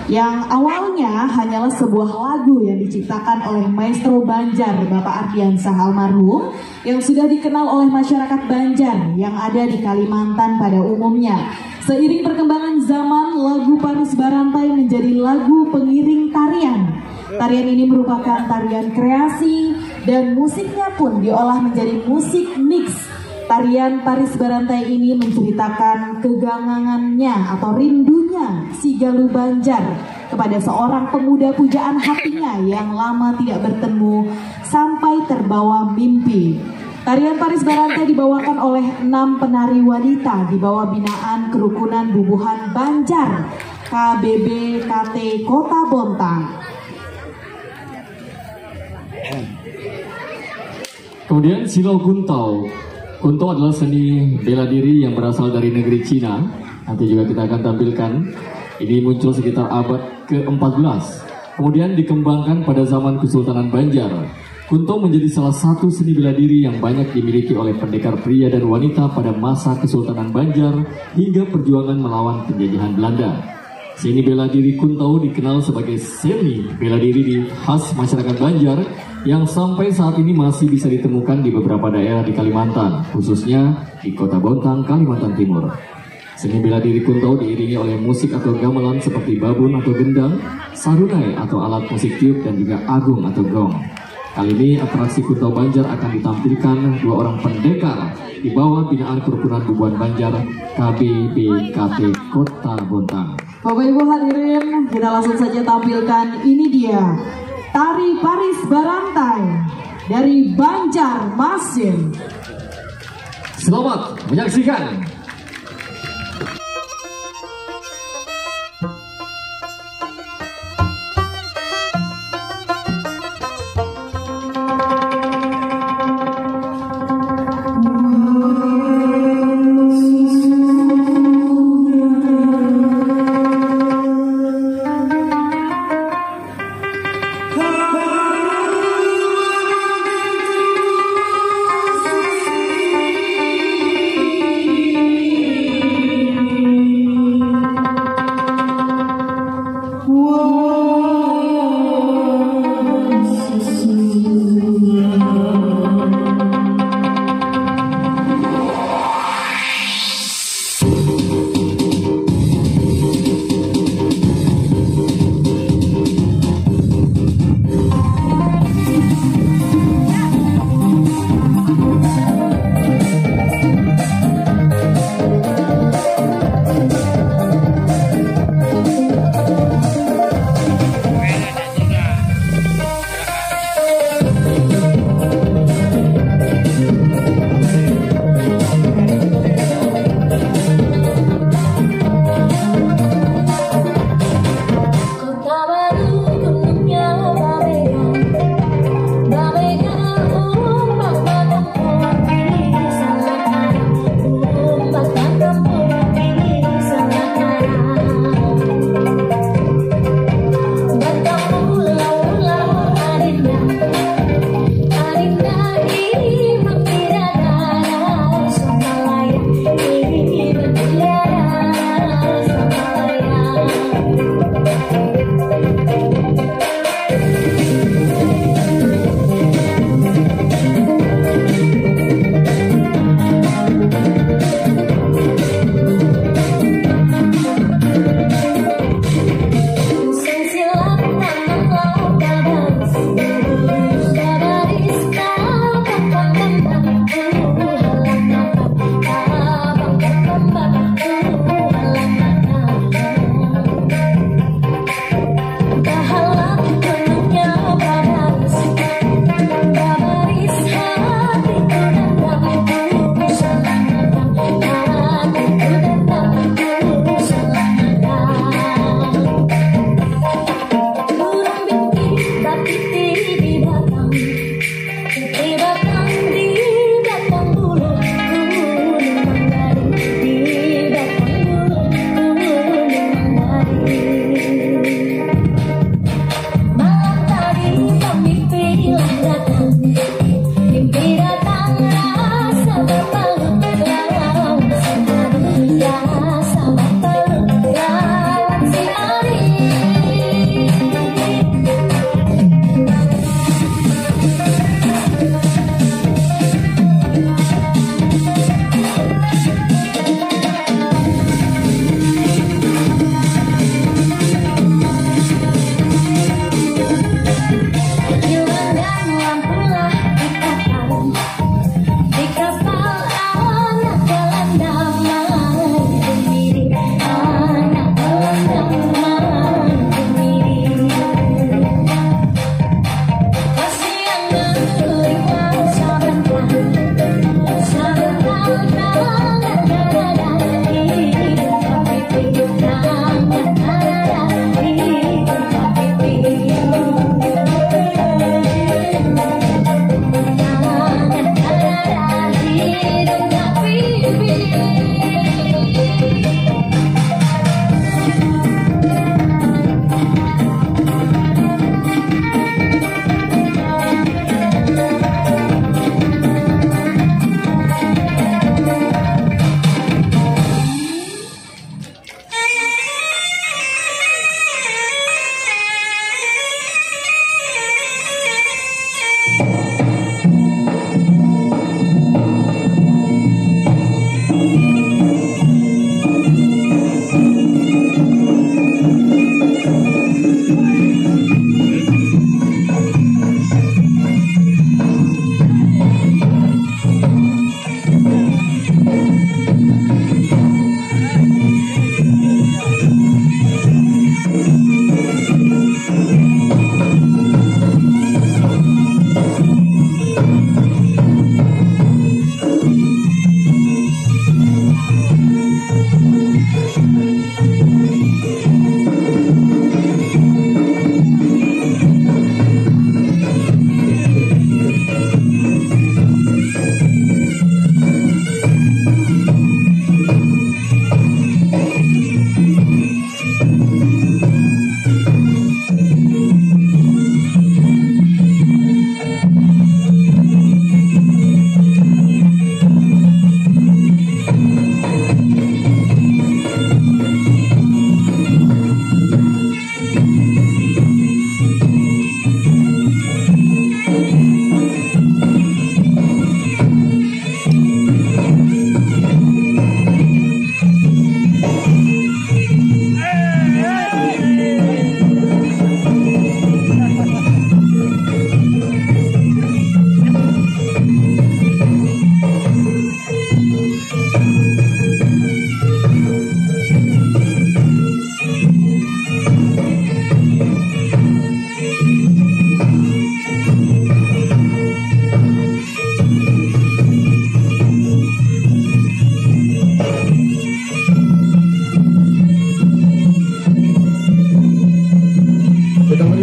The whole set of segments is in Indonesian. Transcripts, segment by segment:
yang awalnya hanyalah sebuah lagu yang diciptakan oleh Maestro Banjar Bapak Ardiansah almarhum yang sudah dikenal oleh masyarakat Banjar yang ada di Kalimantan pada umumnya. Seiring perkembangan zaman, lagu Paris Barantai menjadi lagu pengiring tarian. Tarian ini merupakan tarian kreasi dan musiknya pun diolah menjadi musik mix. Tarian Paris Barantai ini menceritakan kegangangannya atau rindunya si Galuh Banjar kepada seorang pemuda pujaan hatinya yang lama tidak bertemu sampai terbawa mimpi. Tarian Paris Barantai dibawakan oleh 6 penari wanita di bawah binaan Kerukunan Bubuhan Banjar KBBKT Kota Bontang. Kemudian Silau Kuntau. Kuntau adalah seni bela diri yang berasal dari negeri Cina. Nanti juga kita akan tampilkan. Ini muncul sekitar abad ke-14. Kemudian dikembangkan pada zaman Kesultanan Banjar. Kuntau menjadi salah satu seni bela diri yang banyak dimiliki oleh pendekar pria dan wanita pada masa Kesultanan Banjar hingga perjuangan melawan penjajahan Belanda. Seni bela diri Kuntau dikenal sebagai seni bela diri khas masyarakat Banjar yang sampai saat ini masih bisa ditemukan di beberapa daerah di Kalimantan, khususnya di Kota Bontang, Kalimantan Timur. Seni bela diri Kuntau diiringi oleh musik atau gamelan seperti babon atau gendang, sarunai atau alat musik tiup, dan juga agung atau gong. Kali ini atraksi Kuntau Banjar akan ditampilkan 2 orang pendekar di bawah binaan Kerukunan Bubuhan Banjar KBBKT Kota Bontang. Bapak Ibu hadirin, kita langsung saja tampilkan, ini dia Tari Paris Barantai dari Banjarmasin. Selamat menyaksikan.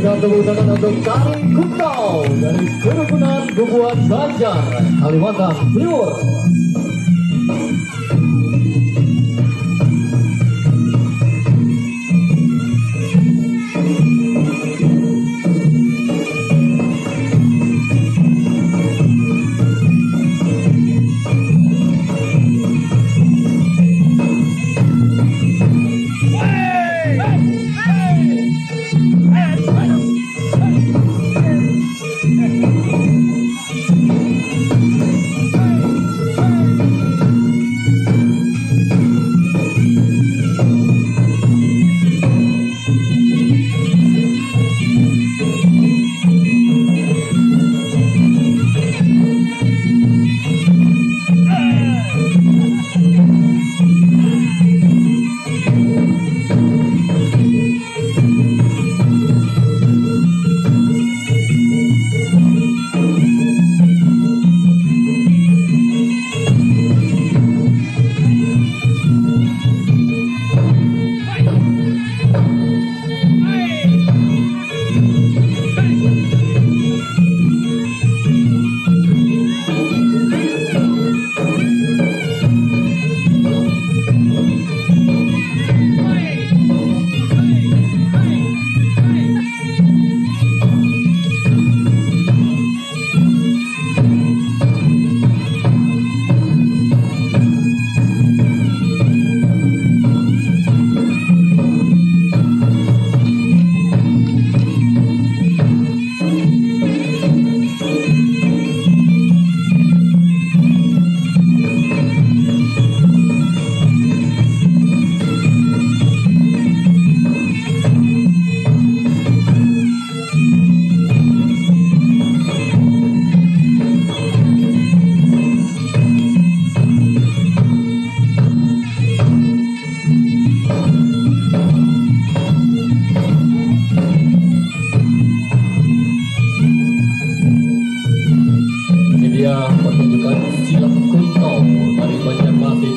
Berikan tepuk tangan untuk Kari Kuntau dari Kerukunan Bubuan Banjar, Kalimantan Timur. Pertunjukan silat kuntau dari Banjarmasin.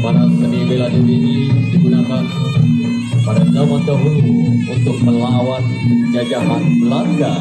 Para seni bela diri ini digunakan pada zaman dahulu untuk melawan penjajahan Belanda.